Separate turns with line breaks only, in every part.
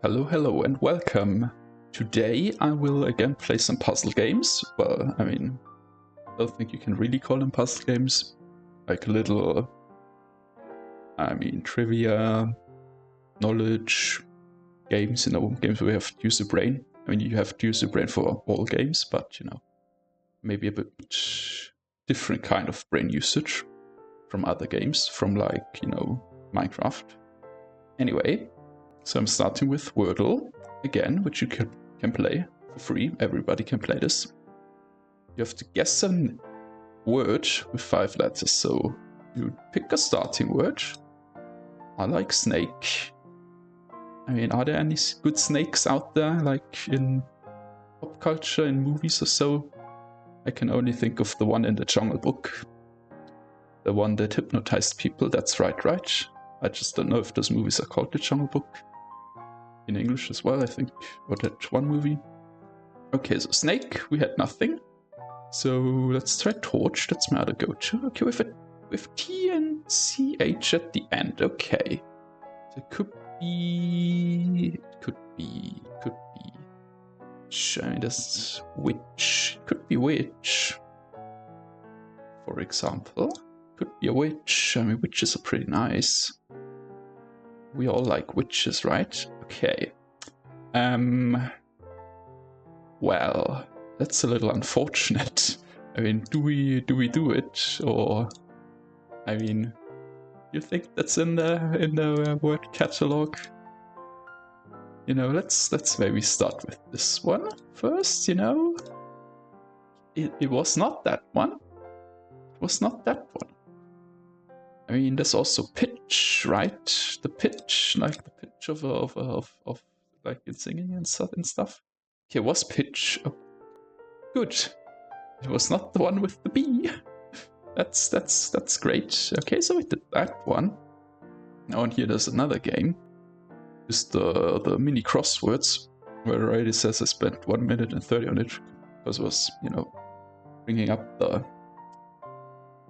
Hello, hello, and welcome. Today I will again play some puzzle games. Well, I mean, I don't think you can really call them puzzle games. Like little, trivia, knowledge games, games where you have to use the brain. I mean, you have to use the brain for all games, but, maybe a bit different kind of brain usage from other games, from like, Minecraft. Anyway, so I'm starting with Wordle again, which you can play for free. Everybody can play this. You have to guess a word with 5 letters. So you pick a starting word. I like snake. I mean, are there any good snakes out there, like in pop culture, in movies or so? I can only think of the one in the Jungle Book. The one that hypnotized people. That's right. I just don't know if those movies are called the Jungle Book. In English as well, I think, or that one movie. Okay, so snake, we had nothing. So let's try torch, that's my other go-to. Okay, with T and CH at the end, okay. So it could be... I mean, that's witch. Could be witch, for example. Could be a witch. I mean, witches are pretty nice. We all like witches, right? Okay. Well, that's a little unfortunate. I mean, do we do it, or I mean, you think that's in the word catalog? Let's maybe start with this one first. It was not that one. It was not that one. I mean, there's also pitch, right? The pitch, like the pitch of like in singing and stuff. Okay, was pitch. Oh, good. It was not the one with the B. That's great. Okay, so we did that one. Now and here there's another game. It's the mini crosswords, where it already says I spent 1 minute and 30 on it because it was, bringing up the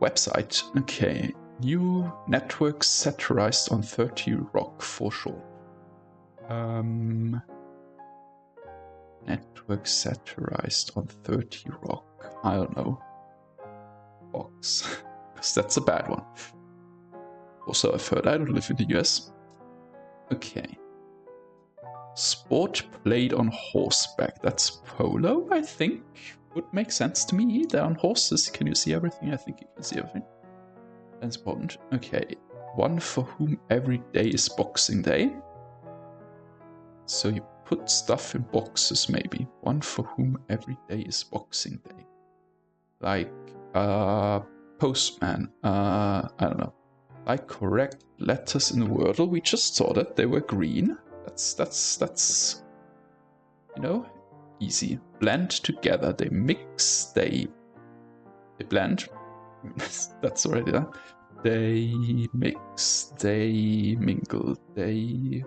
website. Okay, new network satirized on 30 Rock for short. Network satirized on 30 Rock. I don't know. Box. Because that's a bad one. Also, I've heard I don't live in the US. Okay. Sport played on horseback. That's polo, I think. Would make sense to me. They're on horses. Can you see everything? I think you can see everything. That's important. Okay. One for whom every day is Boxing Day. So you put stuff in boxes, maybe. One for whom every day is Boxing Day. Like, postman. I don't know. Like correct letters in Wordle. We just saw that they were green. That's easy. Blend together. They mix. They blend. That's already there. They mix. They mingle. They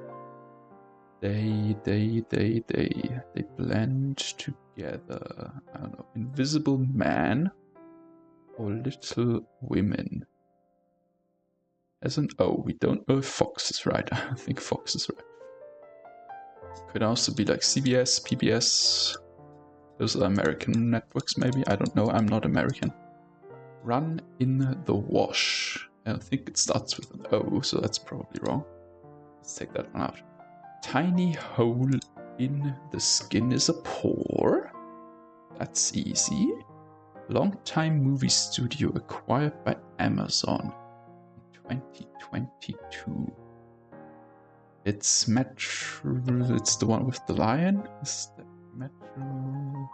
blend together. I don't know. Invisible man or little women. As an O, we don't know if Fox is right. I think Fox is right. Could also be like CBS, PBS. Those are American networks, maybe. I don't know. I'm not American. Run in the wash. I don't think it starts with an O, so that's probably wrong. Let's take that one out. Tiny hole in the skin is a pore. That's easy. Long-time movie studio acquired by Amazon in 2022. It's Metro. It's the one with the lion. Is that Metro?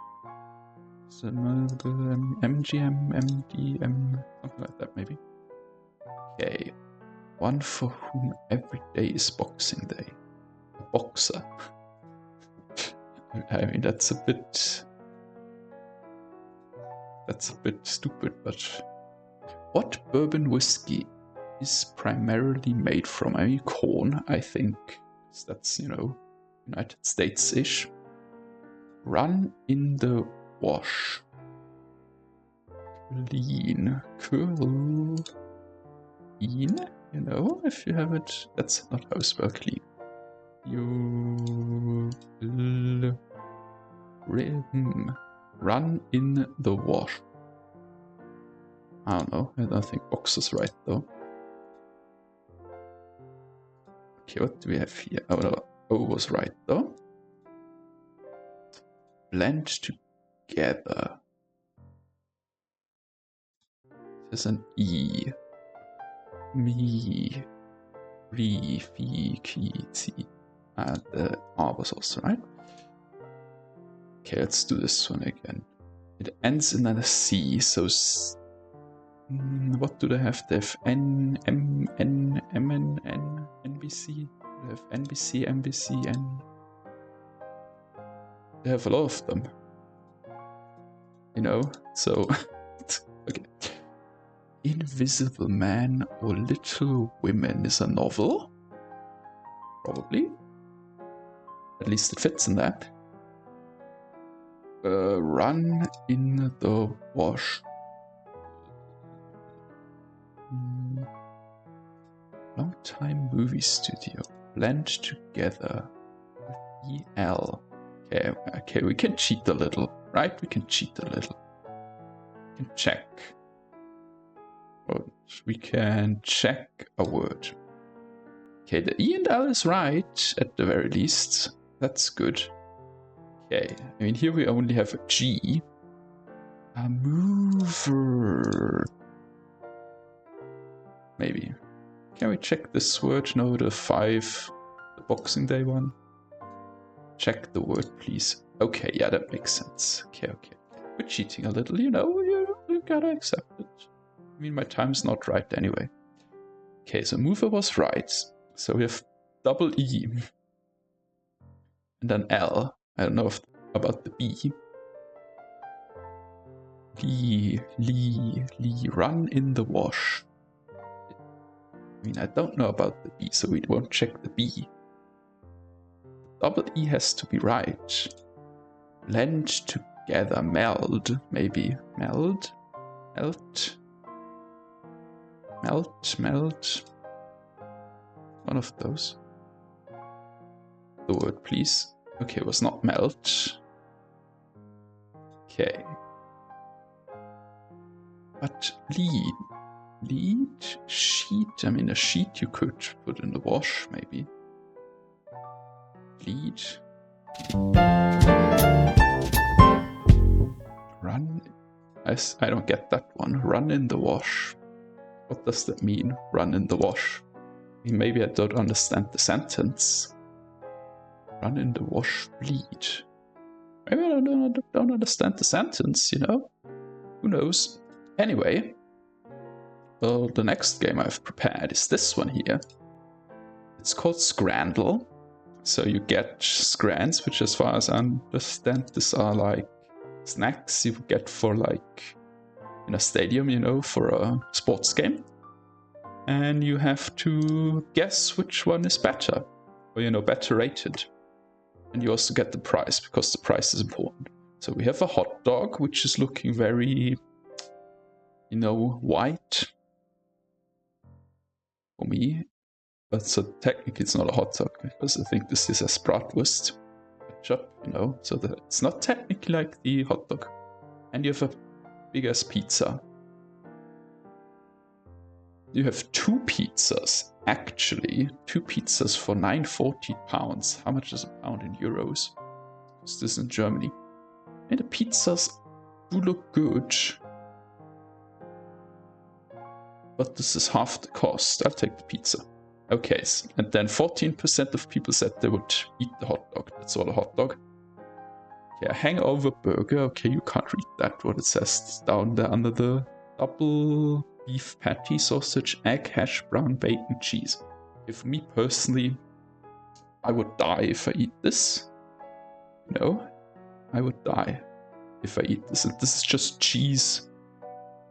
MGM, MDM, something like that, maybe. Okay. One for whom every day is Boxing Day. A boxer. I mean, that's a bit stupid, but what bourbon whiskey is primarily made from? I mean, corn, I think. That's, United States-ish. Run in the wash. Clean. Clean, if you have it. That's not how you spell clean. You run in the wash. I don't know. I don't think box is right though. Okay, what do we have here? Oh no, O was right though. Blend together. There's an E. Me. Re. Fi. Ki. Ti. And the R was also right. Okay, let's do this one again. It ends in a C, so what do they have? They have N, M, N, M, N, N, NBC. They have NBC, MBC, N. They have a lot of them. You know, so okay. Invisible Man or Little Women is a novel. Probably. At least it fits in that. Run in the wash. Long time movie studio. Blend together with EL. Okay, we can cheat a little, right? We can cheat a little. We can check. We can check a word. Okay, the E and L is right, at the very least. That's good. Okay, I mean, here we only have a G. A mover. Maybe. Can we check this word? No, the 5, the Boxing Day one. Check the word, please. Okay, yeah, that makes sense. Okay. We're cheating a little, you know, you gotta accept it. I mean, my time's not right anyway. Okay, so mover was right. So we have double E. And then L. I don't know about the B. Lee, run in the wash. I mean, I don't know about the B, so we won't check the B. Double E has to be right. Blend together, meld, maybe. Melt. One of those. The word, please. Okay, it was not melt. Okay. But lead, sheet. I mean, a sheet you could put in the wash, maybe. Lead. Run. I don't get that one. Run in the wash. What does that mean? Run in the wash. I mean, maybe I don't understand the sentence. Run in the wash, bleed. Maybe I don't understand the sentence, you know? Who knows? Anyway, well, the next game I've prepared is this one here. It's called Scrandle. So you get scrans, which as far as I understand, these are like snacks you get for like in a stadium, you know, for a sports game. And you have to guess which one is better, or, you know, better rated. And you also get the price, because the price is important. So we have a hot dog, which is looking very, you know, white for me. But so technically it's not a hot dog, because I think this is a bratwurst ketchup, you know, so that it's not technically like the hot dog. And you have a big ass pizza. You have 2 pizzas, actually. 2 pizzas for £9.40. How much is a pound in euros? Is this in Germany? And the pizzas do look good. But this is half the cost. I'll take the pizza. Okay, and then 14% of people said they would eat the hot dog. That's all a hot dog. Yeah, hangover burger. Okay, you can't read that, what it says down there under the double beef patty, sausage, egg, hash brown, bacon, cheese. For me personally, I would die if I eat this. No, I would die if I eat this. And this is just cheese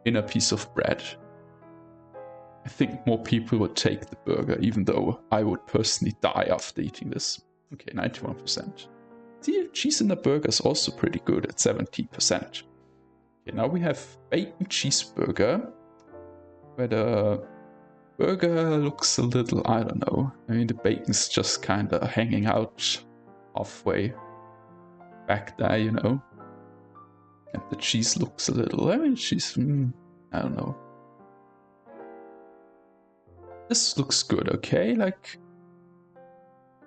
in a piece of bread. I think more people would take the burger, even though I would personally die after eating this. Okay, 91%. The cheese in the burger is also pretty good at 17%. Okay, now we have bacon cheeseburger, where the Burger looks a little, I don't know. I mean, the bacon's just kind of hanging out halfway back there, you know. And the cheese looks a little, I mean, cheese, I don't know. This looks good, okay? Like,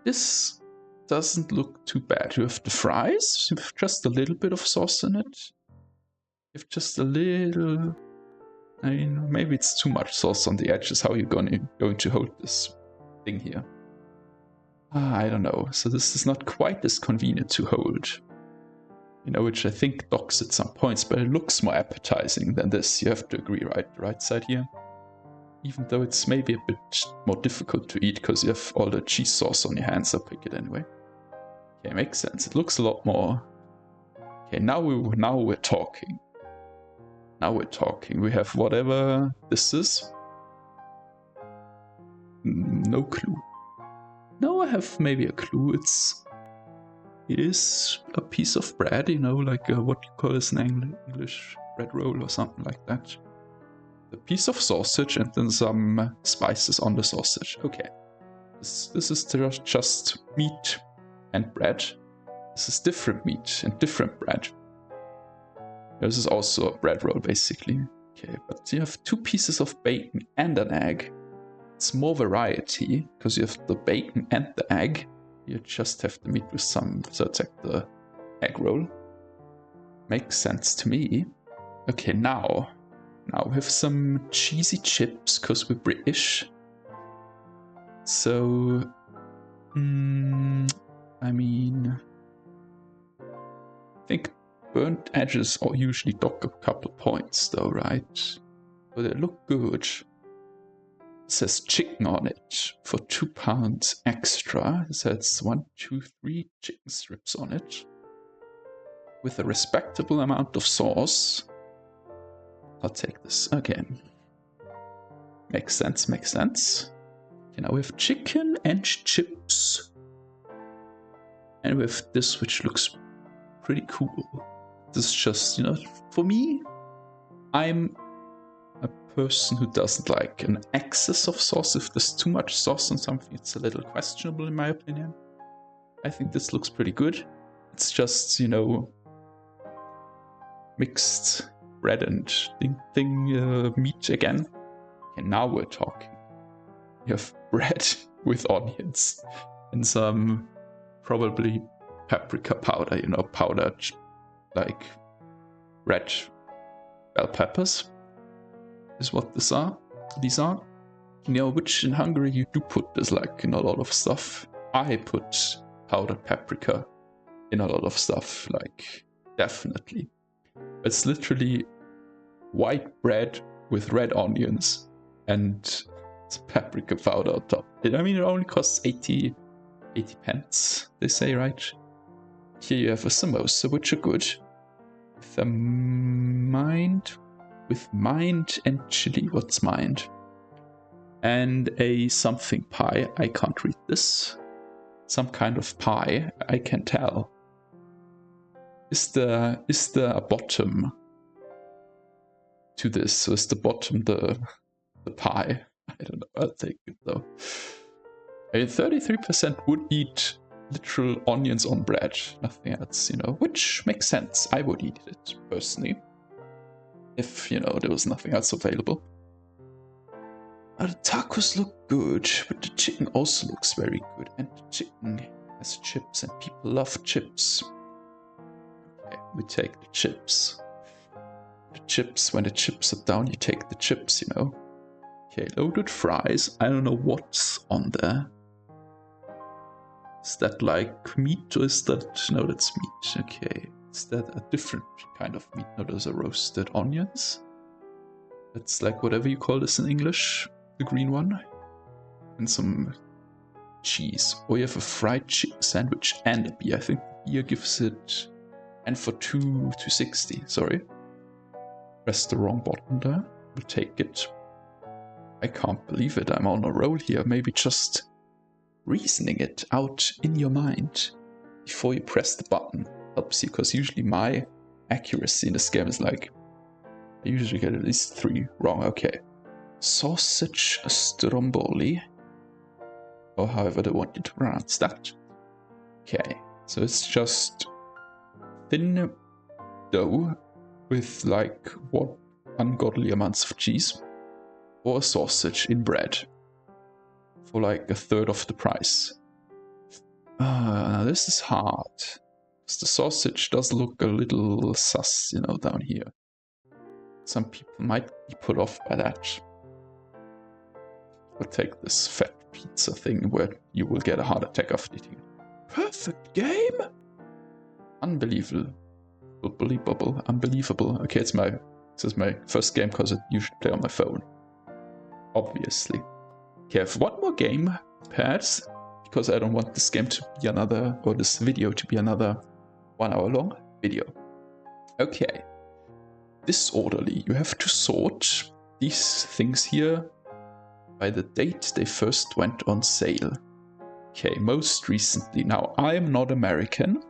this doesn't look too bad. You have the fries, you have just a little bit of sauce in it. You have just a little, I mean, maybe it's too much sauce on the edges. How are you going to hold this thing here? I don't know. So this is not quite as convenient to hold. You know, which I think docks at some points, but it looks more appetizing than this. You have to agree, right? The right side here. Even though it's maybe a bit more difficult to eat because you have all the cheese sauce on your hands, I'll pick it anyway. Okay, makes sense. It looks a lot more... Okay, now we're talking. Now we're talking. We have whatever this is. No clue. No, I have maybe a clue. It is a piece of bread, you know, like what you call this in English, bread roll or something like that. A piece of sausage and then some spices on the sausage. Okay, this is just meat and bread. This is different meat and different bread. This is also a bread roll, basically. Okay, but you have 2 pieces of bacon and an egg. It's more variety because you have the bacon and the egg. You just have the meat with some, so it's like the egg roll. Makes sense to me. Okay, now we have some cheesy chips because we're British. So, I mean, I think burnt edges are usually dock a couple points though, right? But they look good. It says chicken on it for £2 extra. It says 1, 2, 3 chicken strips on it. With a respectable amount of sauce. I'll take this. Okay. Makes sense, makes sense. Okay, now we have chicken and chips. And we have this, which looks pretty cool. This is just, you know, for me, I'm a person who doesn't like an excess of sauce. If there's too much sauce on something, it's a little questionable in my opinion. I think this looks pretty good. It's just, you know, mixed bread and meat again. And now we're talking. You have bread with onions and some probably paprika powder, you know, powdered like red bell peppers is what these are. You know, which in Hungary you do put this like in a lot of stuff. I put powdered paprika in a lot of stuff, like definitely. It's literally white bread with red onions and paprika powder on top. I mean, it only costs 80 pence, they say, right? Here you have a samosa, which are good. With mind and chili. What's mind? And a something pie. I can't read this. Some kind of pie. I can tell. Is there a bottom to this? So is the bottom the pie? I don't know. I'll take it though. 33% would eat literal onions on bread, nothing else, you know, which makes sense. I would eat it personally if, you know, there was nothing else available. The tacos look good, but the chicken also looks very good, and the chicken has chips, and people love chips. Okay, we take the chips. The chips, when the chips are down, you take the chips, you know. Okay, loaded fries. I don't know what's on there. Is that like meat or is that... No, that's meat. Okay. Is that a different kind of meat? No, those are roasted onions. That's like whatever you call this in English. The green one. And some cheese. Or you have a fried chicken sandwich and a beer. I think the beer gives it... And for $2.60. Sorry. Press the wrong button there. We'll take it. I can't believe it. I'm on a roll here. Maybe just reasoning it out in your mind before you press the button helps you, because usually my accuracy in this game is like, I usually get at least 3 wrong. Okay. sausage stromboli, or however they want you to pronounce that. Okay, so it's just thin dough with like what ungodly amounts of cheese, or sausage in bread for like a third of the price. This is hard, because the sausage does look a little sus, you know, down here. Some people might be put off by that. We'll take this fat pizza thing where you will get a heart attack after eating it. Perfect game? Unbelievable. Unbelievable. Unbelievable. Okay, this is my first game because I usually play on my phone. Obviously. Okay, I have one more game, perhaps, because I don't want this game to be another, or this video to be another 1 hour long video. Okay. Disorderly. You have to sort these things here by the date they first went on sale. Okay, most recently. Now, I'm not American,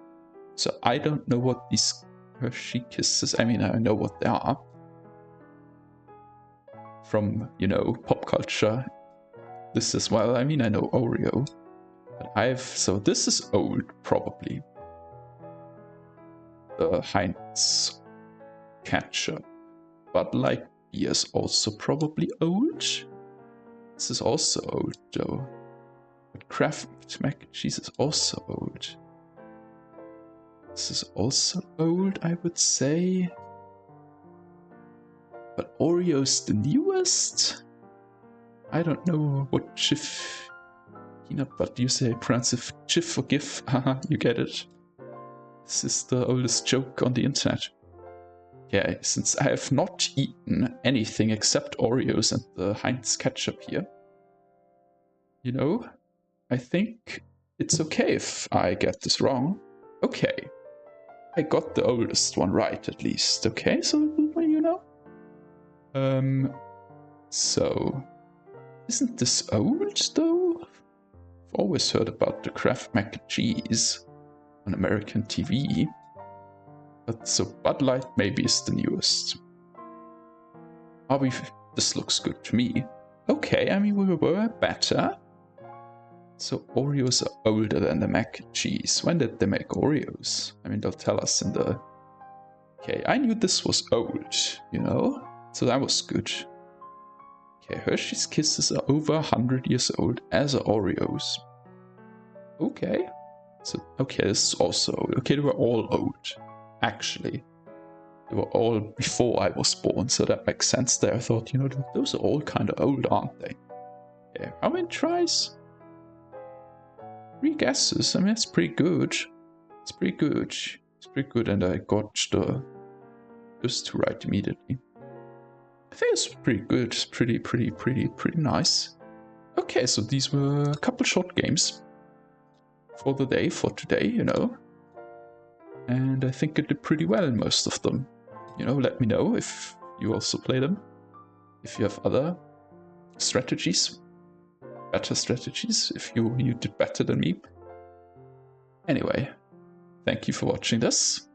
so I don't know what these Hershey Kisses, I mean, I know what they are. From, you know, pop culture. This as well, I mean, I know Oreo. But so this is old, probably. The Heinz ketchup. Bud Light beer is also probably old. This is also old, though. But Kraft mac and cheese is also old. This is also old, I would say. But Oreo's the newest? I don't know what Jif peanut butter you say, pronounce it Jif or GIF. Haha, you get it. This is the oldest joke on the internet. Yeah, since I have not eaten anything except Oreos and the Heinz ketchup here, you know, I think it's okay if I get this wrong. Okay. I got the oldest one right, at least. Okay, so, you know. So, isn't this old, though? I've always heard about the Kraft mac and cheese on American TV. But so Bud Light maybe is the newest. This looks good to me. Okay, I mean, we were better. So Oreos are older than the mac and cheese. When did they make Oreos? I mean, they'll tell us in the... Okay, I knew this was old, you know? So that was good. Okay, Hershey's Kisses are over 100 years old, as are Oreos. Okay. So, okay, this is also old. Okay, they were all old, actually. They were all before I was born, so that makes sense there. I thought, you know, those are all kind of old, aren't they? Okay, how many tries? 3 guesses. I mean, that's pretty good. It's pretty good. It's pretty good, and I got those 2 right immediately. I think it's pretty good. It's pretty nice. Okay, so these were a couple short games for the day, for today, you know. And I think I did pretty well in most of them. You know, let me know if you also play them. If you have other strategies. Better strategies, if you did better than me. Anyway, thank you for watching this.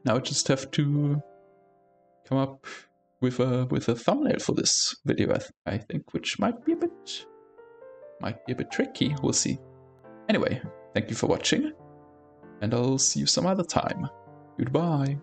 Now I just have to come up with a thumbnail for this video, I think, which might be a bit tricky. We'll see. Anyway, thank you for watching, and I'll see you some other time. Goodbye.